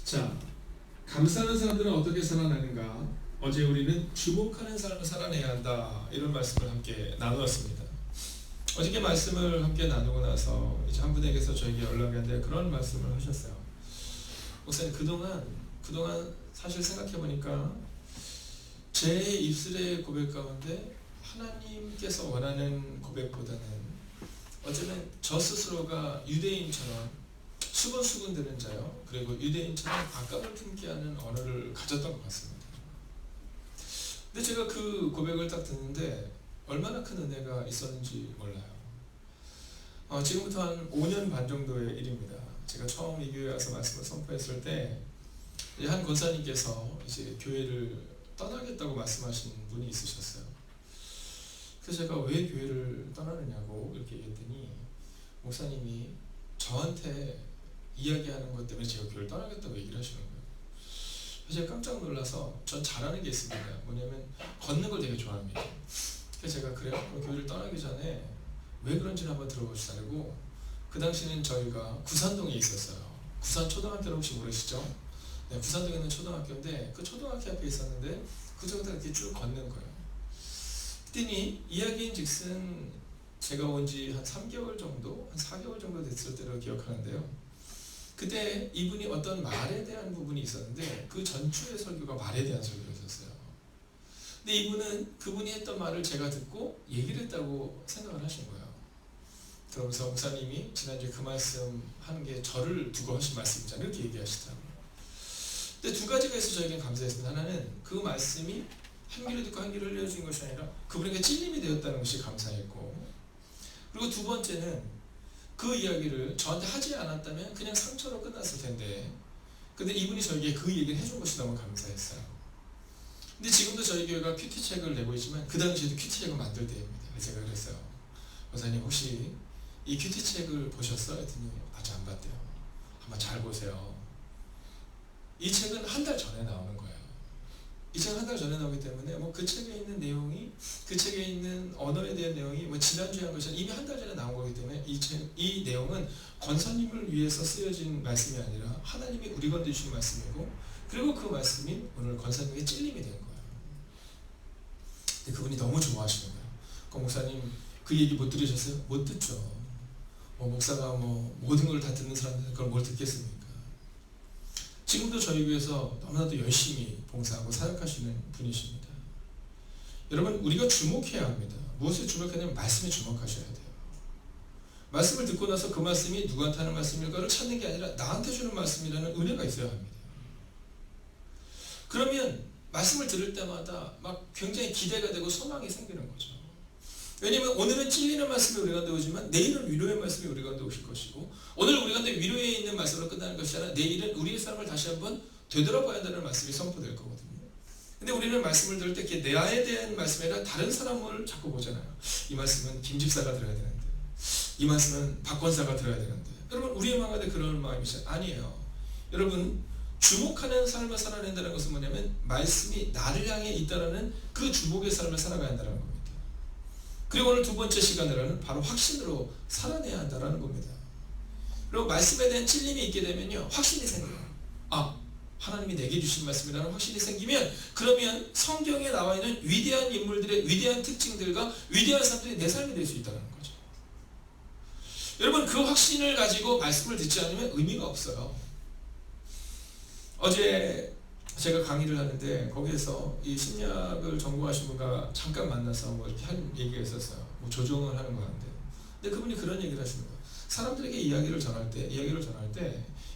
자, 감사하는 사람들은 어떻게 살아나는가? 어제 우리는 주목하는 삶을 살아내야 한다, 이런 말씀을 함께 나누었습니다. 어저께 말씀을 함께 나누고 나서 이제 한 분에게서 저에게 연락이 왔는데 그런 말씀을 하셨어요. 목사님, 그동안 사실 생각해보니까 제 입술의 고백 가운데 하나님께서 원하는 고백보다는 어쩌면 저 스스로가 유대인처럼 수근수근 되는 자요, 그리고 유대인처럼 악감을 품게 하는 언어를 가졌던 것 같습니다. 근데 제가 그 고백을 딱 듣는데 얼마나 큰 은혜가 있었는지 몰라요. 지금부터 한 5년 반 정도의 일입니다. 제가 처음 이 교회에 와서 말씀을 선포했을 때 한 권사님께서 이제 교회를 떠나겠다고 말씀하신 분이 있으셨어요. 그래서 제가 왜 교회를 떠나느냐고 이렇게 얘기했더니 목사님이 저한테 이야기하는 것 때문에 제가 교회를 떠나겠다고 얘기를 하시는 거예요. 그래서 제가 깜짝 놀라서 전 잘하는 게 있습니다. 뭐냐면 걷는 걸 되게 좋아합니다. 그래서 제가 그래요? 그럼 교회를 떠나기 전에 왜 그런지를 한번 들어보시자고, 그 당시는 저희가 구산동에 있었어요. 구산 초등학교를 혹시 모르시죠? 네, 구산동에 있는 초등학교인데 그 초등학교 앞에 있었는데 그쪽에다 이렇게 쭉 걷는 거예요. 그랬더니 이야기인즉슨 제가 온 지 한 3개월 정도, 한 4개월 정도 됐을 때로 기억하는데요. 그때 이분이 어떤 말에 대한 부분이 있었는데 그 전주의 설교가 말에 대한 설교였었어요. 근데 이분은 그분이 했던 말을 제가 듣고 얘기를 했다고 생각을 하신 거예요. 그러면서 목사님이 지난주에 그 말씀 하는 게 저를 두고 하신 말씀이잖아요, 이렇게 얘기하시더라고요. 근데 두 가지가 있어서 저에겐 감사했습니다. 하나는 그 말씀이 한 귀로 듣고 한 귀로 흘려주신 것이 아니라 그분에게 찔림이 되었다는 것이 감사했고, 그리고 두 번째는 그 이야기를 저한테 하지 않았다면 그냥 상처로 끝났을 텐데 근데 이분이 저에게 그 얘기를 해준 것이 너무 감사했어요. 근데 지금도 저희 교회가 큐티책을 내고 있지만 그 당시에도 큐티책을 만들 때입니다. 제가 그랬어요. 목사님, 혹시 이 큐티책을 보셨어요? 했더니 아직 안 봤대요. 한번 잘 보세요. 이 책은 한 달 전에 나오는 거예요. 이 책은 한 달 전에 나오기 때문에 뭐 그 책에 있는 내용이, 그 책에 있는 언어에 대한 내용이 뭐 지난주에 한 것이 이미 한 달 전에 나온 거기 때문에 이 내용은 권사님을 위해서 쓰여진 말씀이 아니라 하나님이 우리 가운데 주신 말씀이고, 그리고 그 말씀이 오늘 권사님에게 찔림이 된 거예요. 근데 그분이 너무 좋아하시는 거예요. 목사님, 그 얘기 못 들으셨어요? 못 듣죠. 목사가 모든 걸 다 듣는 사람들은 그걸 뭘 듣겠습니까? 지금도 저희 교회에서 너무나도 열심히 봉사하고 사역하시는 분이십니다. 여러분, 우리가 주목해야 합니다. 무엇에 주목하냐면 말씀에 주목하셔야 돼요. 말씀을 듣고 나서 그 말씀이 누구한테 하는 말씀일까를 찾는 게 아니라 나한테 주는 말씀이라는 은혜가 있어야 합니다. 그러면 말씀을 들을 때마다 막 굉장히 기대가 되고 소망이 생기는 거죠. 왜냐하면 오늘은 찔리는 말씀이 우리 가운데 오지만 내일은 위로의 말씀이 우리 가운데 오실 것이고, 오늘 우리 가운데 위로에 있는 말씀으로 끝나는 것이 아니라 내일은 우리의 삶을 다시 한번 되돌아봐야 한다는 말씀이 선포될 거거든요. 근데 우리는 말씀을 들을 때 내에 대한 말씀이 아니라 다른 사람을 자꾸 보잖아요. 이 말씀은 김 집사가 들어야 되는데, 이 말씀은 박 권사가 들어야 되는데. 여러분, 우리의 마음에 그런 마음이 아니에요. 여러분, 주목하는 삶을 살아낸다는 것은 뭐냐면 말씀이 나를 향해 있다는 그 주목의 삶을 살아가야 한다는 겁니다. 그리고 오늘 두 번째 시간으로는 바로 확신으로 살아내야 한다는 겁니다. 그리고 말씀에 대한 찔림이 있게 되면요, 확신이 생겨요. 하나님이 내게 주신 말씀이라는 확신이 생기면, 그러면 성경에 나와 있는 위대한 인물들의 위대한 특징들과 위대한 사람들이 내 삶이 될 수 있다는 거죠. 여러분, 그 확신을 가지고 말씀을 듣지 않으면 의미가 없어요. 어제 제가 강의를 하는데 거기에서 이 심리학을 전공하신 분과 잠깐 만나서 이렇게 한 얘기가 있었어요. 조종을 하는 거 같은데. 근데 그분이 그런 얘기를 하시는 거예요. 사람들에게 이야기를 전할 때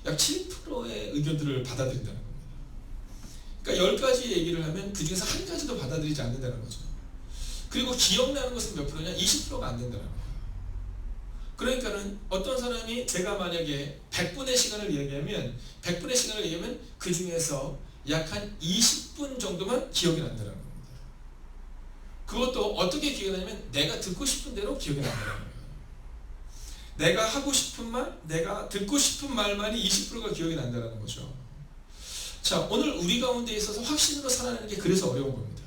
약 7%의 의견들을 받아들인다는 겁니다. 그러니까 10가지 얘기를 하면 그 중에서 한 가지도 받아들이지 않는다는 거죠. 그리고 기억나는 것은 몇 프로냐? 20%가 안 된다는 거예요. 그러니까는 어떤 사람이 제가 만약에 100분의 시간을 얘기하면 그 중에서 약 한 20분 정도만 기억이 난다는 겁니다. 그것도 어떻게 기억이 나냐면 내가 듣고 싶은 대로 기억이 난다는 거예요. 내가 하고 싶은 말, 내가 듣고 싶은 말만이 20%가 기억이 난다는 거죠. 자, 오늘 우리 가운데 있어서 확신으로 살아내는 게 그래서 어려운 겁니다.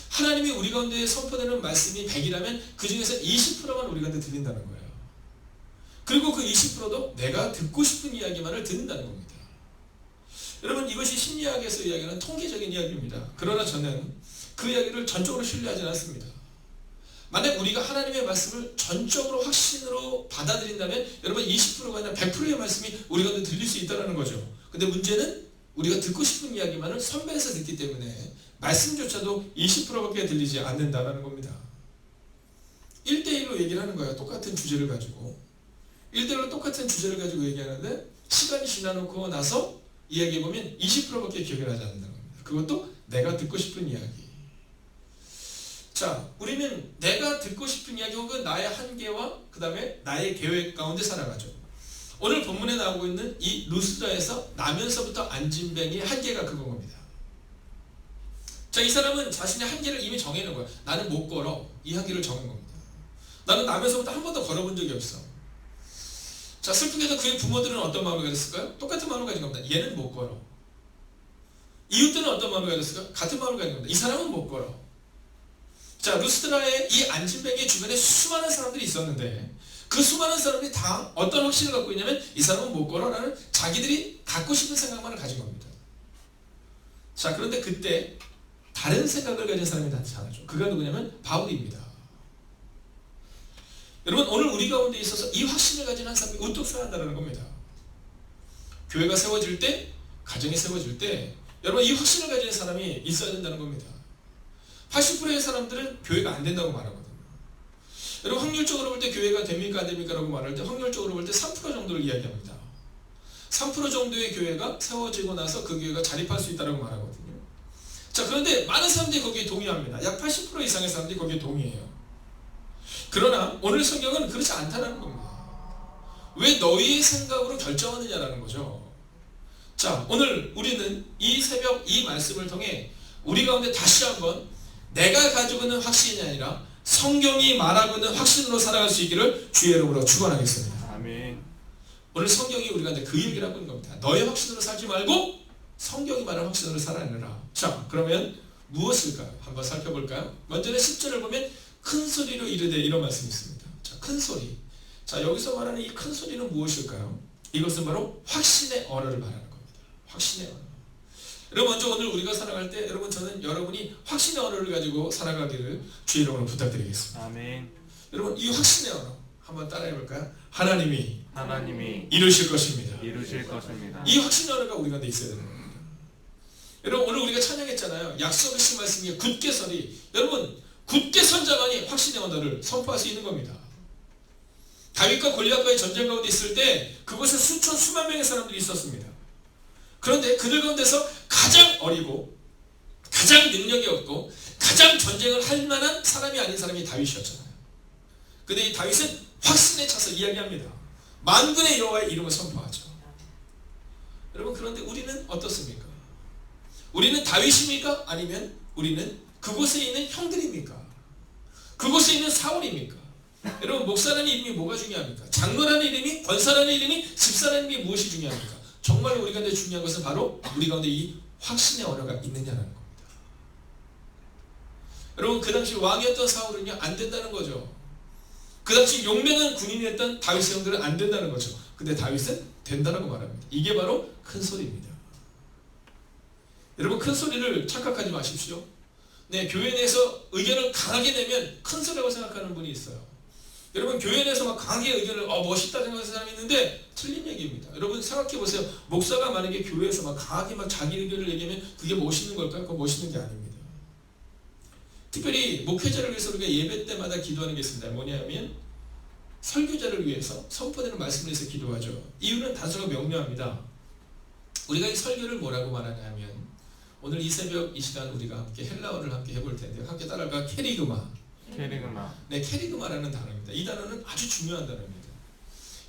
하나님이 우리 가운데 선포되는 말씀이 100이라면 그 중에서 20%만 우리 가운데 들린다는 거예요. 그리고 그 20%도 내가 듣고 싶은 이야기만을 듣는다는 겁니다. 여러분 이것이 심리학에서 이야기하는 통계적인 이야기입니다. 그러나 저는 그 이야기를 전적으로 신뢰하지 않습니다. 만약 우리가 하나님의 말씀을 전적으로 확신으로 받아들인다면 여러분 20%가 아니라 100%의 말씀이 우리 가운데 들릴 수 있다는 거죠. 근데 문제는 우리가 듣고 싶은 이야기만을 선별해서 듣기 때문에 말씀조차도 20%밖에 들리지 않는다는 겁니다. 1대1로 얘기를 하는 거예요. 똑같은 주제를 가지고 1대1로 똑같은 주제를 가지고 얘기하는데 시간이 지나놓고 나서 이야기해보면 20%밖에 기억이 나지 않는다는 겁니다. 그것도 내가 듣고 싶은 이야기. 자, 우리는 내가 듣고 싶은 이야기 혹은 나의 한계와 그 다음에 나의 계획 가운데 살아가죠. 오늘 본문에 나오고 있는 이 루스드라에서 나면서부터 안진뱅이의 한계가 그건 겁니다. 자, 이 사람은 자신의 한계를 이미 정해놓은 거야. 나는 못 걸어. 이 한계를 정한 겁니다. 나는 나면서부터 한 번도 걸어본 적이 없어. 자, 슬프게도 그의 부모들은 어떤 마음을 가졌을까요? 똑같은 마음을 가진 겁니다. 얘는 못 걸어. 이웃들은 어떤 마음을 가졌을까요? 같은 마음을 가진 겁니다. 이 사람은 못 걸어. 자, 루스드라의 이 안진뱅이 주변에 수많은 사람들이 있었는데 그 수많은 사람들이 다 어떤 확신을 갖고 있냐면 이 사람은 못 걸어라는 자기들이 갖고 싶은 생각만을 가진 겁니다. 자, 그런데 그때 다른 생각을 가진 사람이 나타나죠. 그가 누구냐면 바울입니다. 여러분 오늘 우리 가운데 있어서 이 확신을 가진 한 사람이 우뚝 서야 한다는 겁니다. 교회가 세워질 때, 가정이 세워질 때 여러분 이 확신을 가진 사람이 있어야 된다는 겁니다. 80%의 사람들은 교회가 안 된다고 말하거든요. 여러분 확률적으로 볼 때 교회가 됩니까 안 됩니까 라고 말할 때 확률적으로 볼 때 3% 정도를 이야기합니다. 3% 정도의 교회가 세워지고 나서 그 교회가 자립할 수 있다고 말하거든요. 자, 그런데 많은 사람들이 거기에 동의합니다. 약 80% 이상의 사람들이 거기에 동의해요. 그러나 오늘 성경은 그렇지 않다는 겁니다. 왜 너희의 생각으로 결정하느냐라는 거죠. 자, 오늘 우리는 이 새벽 이 말씀을 통해 우리 가운데 다시 한번 내가 가지고 있는 확신이 아니라 성경이 말하고 있는 확신으로 살아갈 수 있기를 주의 이름으로 축원하겠습니다. 아멘. 오늘 성경이 우리 가운데 그 얘기를 하고 있는 겁니다. 너의 확신으로 살지 말고 성경이 말하는 확신으로 살아내라. 자, 그러면 무엇일까요? 한번 살펴볼까요? 먼저는 10절을 보면 큰 소리로 이르되 이런 말씀이 있습니다. 자, 큰 소리. 자, 여기서 말하는 이 큰 소리는 무엇일까요? 이것은 바로 확신의 언어를 말하는 겁니다. 확신의 언어. 여러분 먼저 오늘 우리가 살아갈 때 여러분 저는 여러분이 확신의 언어를 가지고 살아가기를 주의 이름으로 부탁드리겠습니다. 아멘. 여러분 이 확신의 언어 한번 따라해 볼까요? 하나님이 이루실 것입니다. 이 확신의 언어가 우리 가운데 있어야 되는 겁니다. 여러분 오늘 우리가 찬양했잖아요. 약속하신 말씀이 굳게 서리. 여러분 굳게 선 자만이 확신의 언어를 선포할 수 있는 겁니다. 다윗과 골리앗과의 전쟁 가운데 있을 때 그곳에 수천 수만 명의 사람들이 있었습니다. 그런데 그들 가운데서 가장 어리고 가장 능력이 없고 가장 전쟁을 할 만한 사람이 아닌 사람이 다윗이었잖아요. 근데 이 다윗은 확신에 차서 이야기합니다. 만군의 여호와의 이름을 선포하죠. 여러분 그런데 우리는 어떻습니까? 우리는 다윗입니까? 아니면 우리는 그곳에 있는 형들입니까? 그곳에 있는 사울입니까? 여러분 목사라는 이름이 뭐가 중요합니까? 장로라는 이름이, 권사라는 이름이, 집사라는 이름이 무엇이 중요합니까? 정말 우리 가운데 중요한 것은 바로 우리 가운데 이 확신의 언어가 있느냐는 겁니다. 여러분 그 당시 왕이었던 사울은요 안 된다는 거죠. 그 당시 용맹한 군인이었던 다윗의 형들은 안 된다는 거죠. 근데 다윗은 된다라고 말합니다. 이게 바로 큰 소리입니다. 여러분 큰 소리를 착각하지 마십시오. 네, 교회 내에서 의견을 강하게 내면 큰 소리라고 생각하는 분이 있어요. 여러분 교회 내에서 막 강하게 의견을 멋있다 생각하는 사람이 있는데 틀린 얘기입니다. 여러분 생각해 보세요. 목사가 만약에 교회에서 막 강하게 막 자기 의견을 얘기하면 그게 멋있는 걸까요? 그거 멋있는 게 아닙니다. 특별히 목회자를 위해서 우리가 예배 때마다 기도하는 게 있습니다. 뭐냐면 설교자를 위해서 선포되는 말씀을 위해서 기도하죠. 이유는 단순하고 명료합니다. 우리가 이 설교를 뭐라고 말하냐면 오늘 이 새벽 이 시간 우리가 함께 헬라어를 함께 해볼 텐데 함께 따라할까? 케리그마. 네, 케리그마라는 단어입니다. 이 단어는 아주 중요한 단어입니다.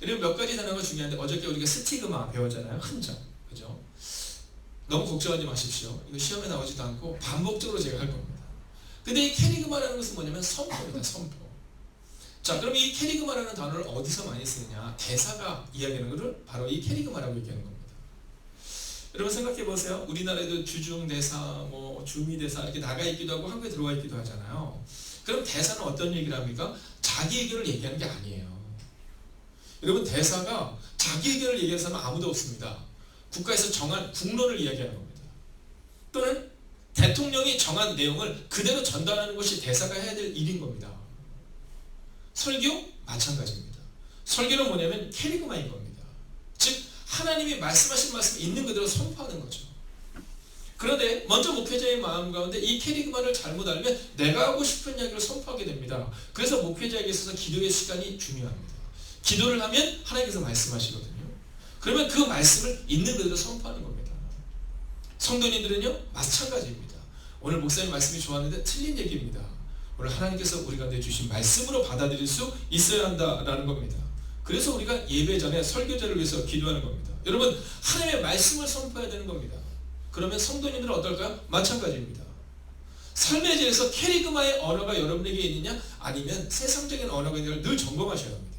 여러분 몇 가지 단어가 중요한데 어저께 우리가 스티그마 배웠잖아요. 흔적. 그죠? 너무 걱정하지 마십시오. 이거 시험에 나오지도 않고 반복적으로 제가 할 겁니다. 근데 이 케리그마라는 것은 뭐냐면 선포입니다. 선포. 자, 그럼 이 케리그마라는 단어를 어디서 많이 쓰느냐? 대사가 이야기하는 것을 바로 이 케리그마라고 얘기하는 겁니다. 여러분 생각해 보세요. 우리나라에도 주중대사, 주미대사 이렇게 나가 있기도 하고 한국에 들어와 있기도 하잖아요. 그럼 대사는 어떤 얘기를 합니까? 자기 의견을 얘기하는 게 아니에요. 여러분 대사가 자기 의견을 얘기하는 사람은 아무도 없습니다. 국가에서 정한 국론을 이야기하는 겁니다. 또는 대통령이 정한 내용을 그대로 전달하는 것이 대사가 해야 될 일인 겁니다. 설교? 마찬가지입니다. 설교는 뭐냐면 캐리그마인 겁니다. 즉 하나님이 말씀하신 말씀 있는 그대로 선포하는 거죠. 그런데 먼저 목회자의 마음 가운데 이 캐리그마를 잘못 알면 내가 하고 싶은 이야기를 선포하게 됩니다. 그래서 목회자에게 있어서 기도의 시간이 중요합니다. 기도를 하면 하나님께서 말씀하시거든요. 그러면 그 말씀을 있는 그대로 선포하는 겁니다. 성도님들은요 마찬가지입니다. 오늘 목사님 말씀이 좋았는데 틀린 얘기입니다. 오늘 하나님께서 우리 가운데 주신 말씀으로 받아들일 수 있어야 한다라는 겁니다. 그래서 우리가 예배 전에 설교자를 위해서 기도하는 겁니다. 여러분 하나님의 말씀을 선포해야 되는 겁니다. 그러면 성도님들은 어떨까요? 마찬가지입니다. 삶의 질에서 캐리그마의 언어가 여러분에게 있느냐 아니면 세상적인 언어가 있느냐를 늘 점검하셔야 합니다.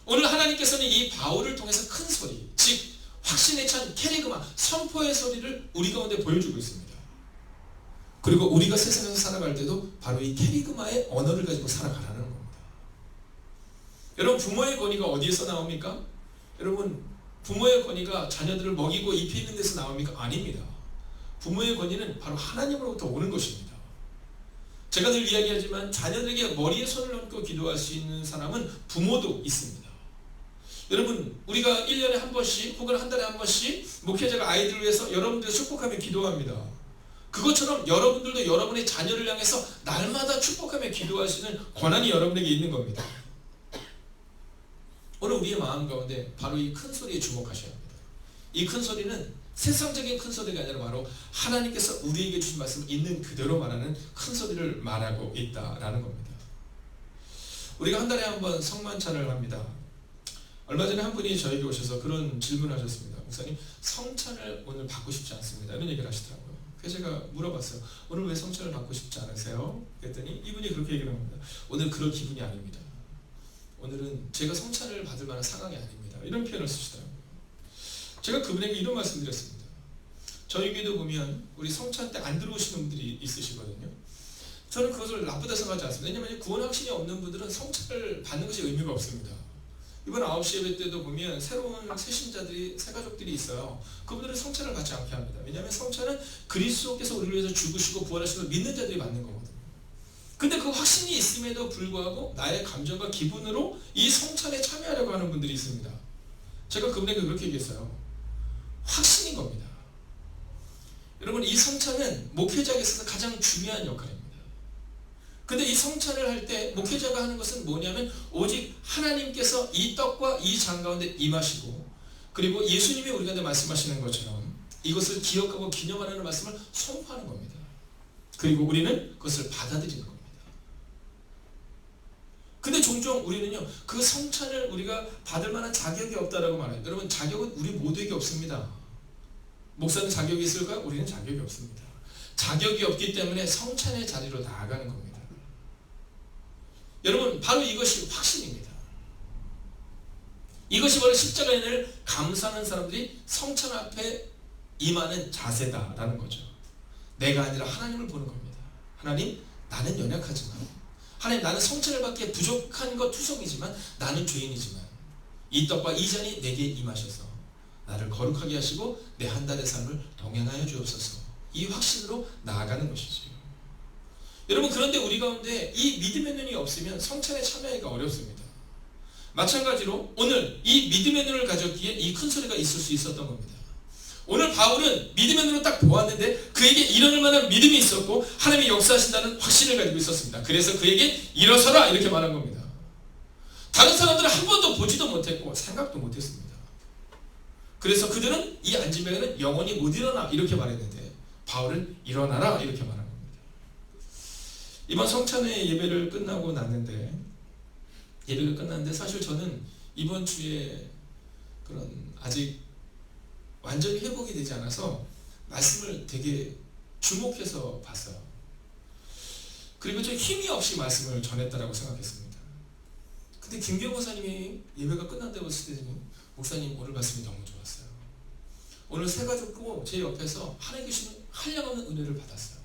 오늘 하나님께서는 이 바울을 통해서 큰 소리, 즉 확신에 찬 캐리그마, 선포의 소리를 우리 가운데 보여주고 있습니다. 그리고 우리가 세상에서 살아갈 때도 바로 이 캐리그마의 언어를 가지고 살아가라는 겁니다. 여러분 부모의 권위가 어디에서 나옵니까? 여러분 부모의 권위가 자녀들을 먹이고 입히는 데서 나옵니까? 아닙니다. 부모의 권위는 바로 하나님으로부터 오는 것입니다. 제가 늘 이야기하지만 자녀들에게 머리에 손을 얹고 기도할 수 있는 사람은 부모도 있습니다. 여러분 우리가 1년에 한 번씩 혹은 한 달에 한 번씩 목회자가 아이들을 위해서 여러분들을 축복하며 기도합니다. 그것처럼 여러분들도 여러분의 자녀를 향해서 날마다 축복하며 기도할 수 있는 권한이 여러분에게 있는 겁니다. 오늘 우리의 마음 가운데 바로 이 큰 소리에 주목하셔야 합니다. 이 큰 소리는 세상적인 큰 소리가 아니라 바로 하나님께서 우리에게 주신 말씀을 있는 그대로 말하는 큰 소리를 말하고 있다라는 겁니다. 우리가 한 달에 한 번 성만찬을 합니다. 얼마 전에 한 분이 저에게 오셔서 그런 질문을 하셨습니다. 목사님 성찬을 오늘 받고 싶지 않습니다. 이런 얘기를 하시더라고요. 그래서 제가 물어봤어요. 오늘 왜 성찬을 받고 싶지 않으세요? 그랬더니 이분이 그렇게 얘기를 합니다. 오늘 그럴 기분이 아닙니다. 오늘은 제가 성찬을 받을 만한 상황이 아닙니다. 이런 표현을 쓰시더라고요. 제가 그분에게 이런 말씀 드렸습니다. 저희 교회도 보면 우리 성찬 때 안 들어오시는 분들이 있으시거든요. 저는 그것을 나쁘다 생각하지 않습니다. 왜냐하면 구원 확신이 없는 분들은 성찬을 받는 것이 의미가 없습니다. 이번 9시 예배 때도 보면 새로운 새신자들이, 새가족들이 있어요. 그분들은 성찬을 받지 않게 합니다. 왜냐하면 성찬은 그리스도께서 우리를 위해서 죽으시고 부활하시고 믿는 자들이 받는 거거든요. 근데 그 확신이 있음에도 불구하고 나의 감정과 기분으로 이 성찬에 참여하려고 하는 분들이 있습니다. 제가 그분에게 그렇게 얘기했어요. 확신인 겁니다. 여러분 이 성찬은 목회자에게 있어서 가장 중요한 역할입니다. 근데 이 성찬을 할 때 목회자가 하는 것은 뭐냐면 오직 하나님께서 이 떡과 이 장 가운데 임하시고 그리고 예수님이 우리 가운데 말씀하시는 것처럼 이것을 기억하고 기념하라는 말씀을 선포하는 겁니다. 그리고 우리는 그것을 받아들이는 겁니다. 근데 종종 우리는요 그 성찬을 우리가 받을 만한 자격이 없다라고 말해요. 여러분 자격은 우리 모두에게 없습니다. 목사는 자격이 있을까요? 우리는 자격이 없습니다. 자격이 없기 때문에 성찬의 자리로 나아가는 겁니다. 여러분 바로 이것이 확신입니다. 이것이 바로 십자가의 은혜를 감사하는 사람들이 성찬 앞에 임하는 자세다라는 거죠. 내가 아니라 하나님을 보는 겁니다. 하나님 나는 연약하지만 하나님 나는 성찬을 받기에 부족한 것 투성이지만 나는 죄인이지만 이 떡과 이 잔이 내게 임하셔서 나를 거룩하게 하시고 내 한 달의 삶을 동행하여 주옵소서. 이 확신으로 나아가는 것이지요. 여러분 그런데 우리 가운데 이 믿음의 눈이 없으면 성찬에 참여하기가 어렵습니다. 마찬가지로 오늘 이 믿음의 눈을 가졌기에 이 큰 소리가 있을 수 있었던 겁니다. 오늘 바울은 믿음의 눈으로 딱 보았는데 그에게 일어날 만한 믿음이 있었고 하나님이 역사하신다는 확신을 가지고 있었습니다. 그래서 그에게 일어서라 이렇게 말한 겁니다. 다른 사람들은 한 번도 보지도 못했고 생각도 못했습니다. 그래서 그들은 이 앉은 자는 영원히 못 일어나 이렇게 말했는데 바울은 일어나라 이렇게 말한 겁니다. 이번 성찬회 예배를 끝나고 났는데 예배가 끝났는데 사실 저는 이번 주에 그런 아직 완전히 회복이 되지 않아서 말씀을 되게 주목해서 봤어요. 그리고 좀 힘이 없이 말씀을 전했다라고 생각했습니다. 근데 김경 목사님이 예배가 끝난다고 했을 때는 목사님 오늘 말씀이 너무 좋았어요. 오늘 새 가족도 제 옆에서 하나님 계시는 한량없는 은혜를 받았어요.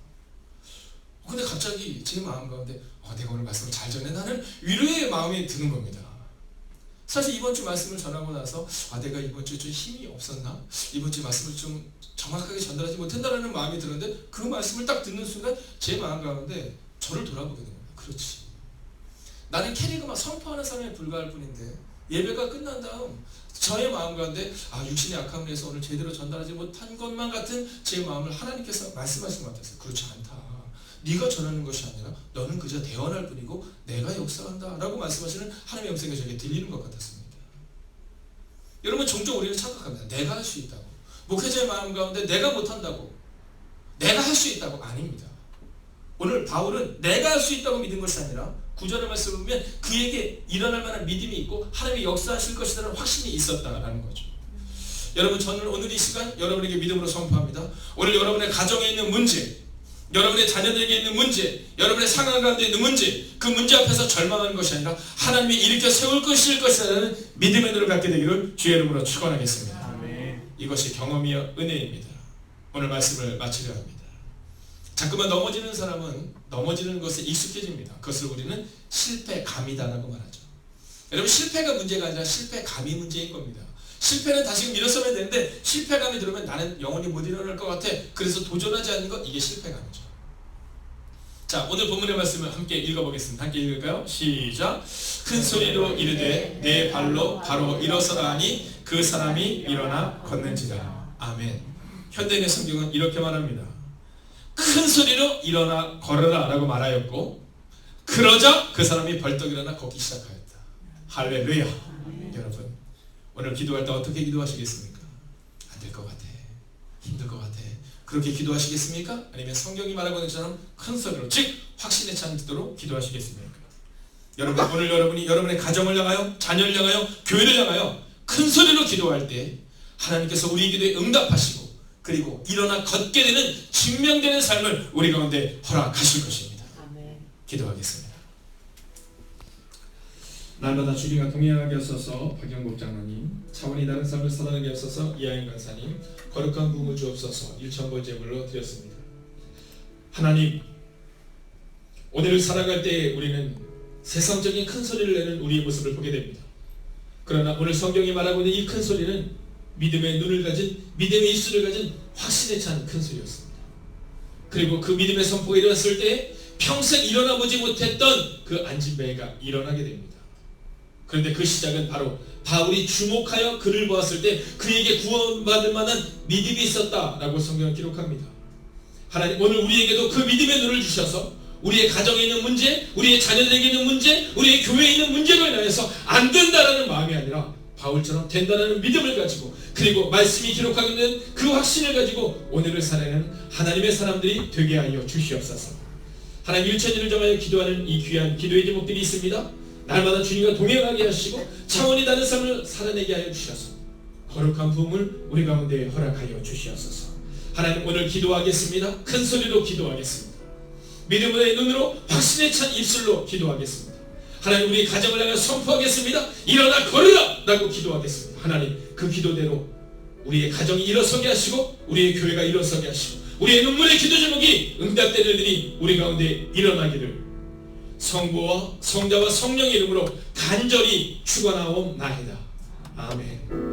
근데 갑자기 제 마음 가운데 내가 오늘 말씀을 잘 전해 나는 위로의 마음이 드는 겁니다. 사실 이번 주 말씀을 전하고 나서 내가 이번 주에 좀 힘이 없었나? 이번 주 말씀을 좀 정확하게 전달하지 못한다는 마음이 드는데 그 말씀을 딱 듣는 순간 제 마음 가운데 저를 돌아보게 됩니다. 그렇지. 나는 캐리그만 선포하는 사람에 불과할 뿐인데 예배가 끝난 다음 저의 마음 가운데 육신의 악함을 해서 오늘 제대로 전달하지 못한 것만 같은 제 마음을 하나님께서 말씀하신 것 같았어요. 그렇지 않다. 네가 전하는 것이 아니라 너는 그저 대언할 뿐이고 내가 역사한다 라고 말씀하시는 하나님의 음성이 저에게 들리는 것 같았습니다. 여러분 종종 우리는 착각합니다. 내가 할 수 있다고. 목회자의 마음 가운데 내가 못한다고. 내가 할 수 있다고. 아닙니다. 오늘 바울은 내가 할 수 있다고 믿은 것이 아니라 구절의 말씀을 보면 그에게 일어날 만한 믿음이 있고 하나님이 역사하실 것이라는 확신이 있었다라는 거죠. 여러분 저는 오늘 이 시간 여러분에게 믿음으로 선포합니다. 오늘 여러분의 가정에 있는 문제, 여러분의 자녀들에게 있는 문제, 여러분의 상황 가운데 있는 문제, 그 문제 앞에서 절망하는 것이 아니라 하나님이 일으켜 세울 것이라는 믿음의 눈을 갖게 되기를 주의 이름으로 축원하겠습니다. 아멘. 이것이 경험이여 은혜입니다. 오늘 말씀을 마치려 합니다. 자꾸만 넘어지는 사람은 넘어지는 것에 익숙해집니다. 그것을 우리는 실패감이다라고 말하죠. 여러분 실패가 문제가 아니라 실패감이 문제인 겁니다. 실패는 다시금 일어서면 되는데 실패감이 들어오면 나는 영원히 못 일어날 것 같아. 그래서 도전하지 않는 것, 이게 실패감이죠. 자, 오늘 본문의 말씀을 함께 읽어보겠습니다. 함께 읽을까요? 시작. 큰 소리로 이르되 내 발로 바로 일어서라 하니 그 사람이 일어나 걷는지라. 아멘. 현대인의 성경은 이렇게 말합니다. 큰 소리로 일어나 걸어라 라고 말하였고 그러자 그 사람이 벌떡 일어나 걷기 시작하였다. 할렐루야. 여러분 오늘 기도할 때 어떻게 기도하시겠습니까? 안 될 것 같아. 힘들 것 같아. 그렇게 기도하시겠습니까? 아니면 성경이 말하고 있는 것처럼 큰 소리로 즉 확신에 찬 기도로 기도하시겠습니까? 여러분 오늘 여러분이 여러분의 가정을 향하여 자녀를 향하여 교회를 향하여 큰 소리로 기도할 때 하나님께서 우리 기도에 응답하시고 그리고 일어나 걷게 되는 증명되는 삶을 우리 가운데 허락하실 것입니다. 아멘. 기도하겠습니다. 날마다 주님과 동행하게 하소서. 박영국 장로님, 차원이 다른 삶을 살아가게 하소서. 이하영 간사님, 거룩한 부흥을 주옵소서. 1,000번 제물로 드렸습니다. 하나님, 오늘을 살아갈 때 우리는 세상적인 큰 소리를 내는 우리의 모습을 보게 됩니다. 그러나 오늘 성경이 말하고 있는 이 큰 소리는 믿음의 눈을 가진, 믿음의 입술을 가진 확신에 찬 큰 소리였습니다. 그리고 그 믿음의 선포가 일어났을 때 평생 일어나 보지 못했던 그 안진뱅이가 일어나게 됩니다. 그런데 그 시작은 바로 바울이 주목하여 그를 보았을 때 그에게 구원받을 만한 믿음이 있었다라고 성경은 기록합니다. 하나님 오늘 우리에게도 그 믿음의 눈을 주셔서 우리의 가정에 있는 문제, 우리의 자녀들에게 있는 문제, 우리의 교회에 있는 문제로 인하여서 안 된다라는 마음이 아니라 바울처럼 된다라는 믿음을 가지고 그리고 말씀이 기록하고 있는 그 확신을 가지고 오늘을 살아가는 하나님의 사람들이 되게 하여 주시옵소서. 하나님 일천일을 정하여 기도하는 이 귀한 기도의 제목들이 있습니다. 날마다 주님과 동행하게 하시고 차원이 다른 삶을 살아내게 하여 주셔서 거룩한 부흥을 우리 가운데 허락하여 주시옵소서. 하나님 오늘 기도하겠습니다. 큰 소리로 기도하겠습니다. 믿음의 눈으로 확신에 찬 입술로 기도하겠습니다. 하나님 우리 가정을 향해 선포하겠습니다. 일어나 걸으라 라고 기도하겠습니다. 하나님 그 기도대로 우리의 가정이 일어서게 하시고 우리의 교회가 일어서게 하시고 우리의 눈물의 기도 제목이 응답되는 일이 우리 가운데 일어나기를 성부와 성자와 성령의 이름으로 간절히 축원하옵나이다. 아멘.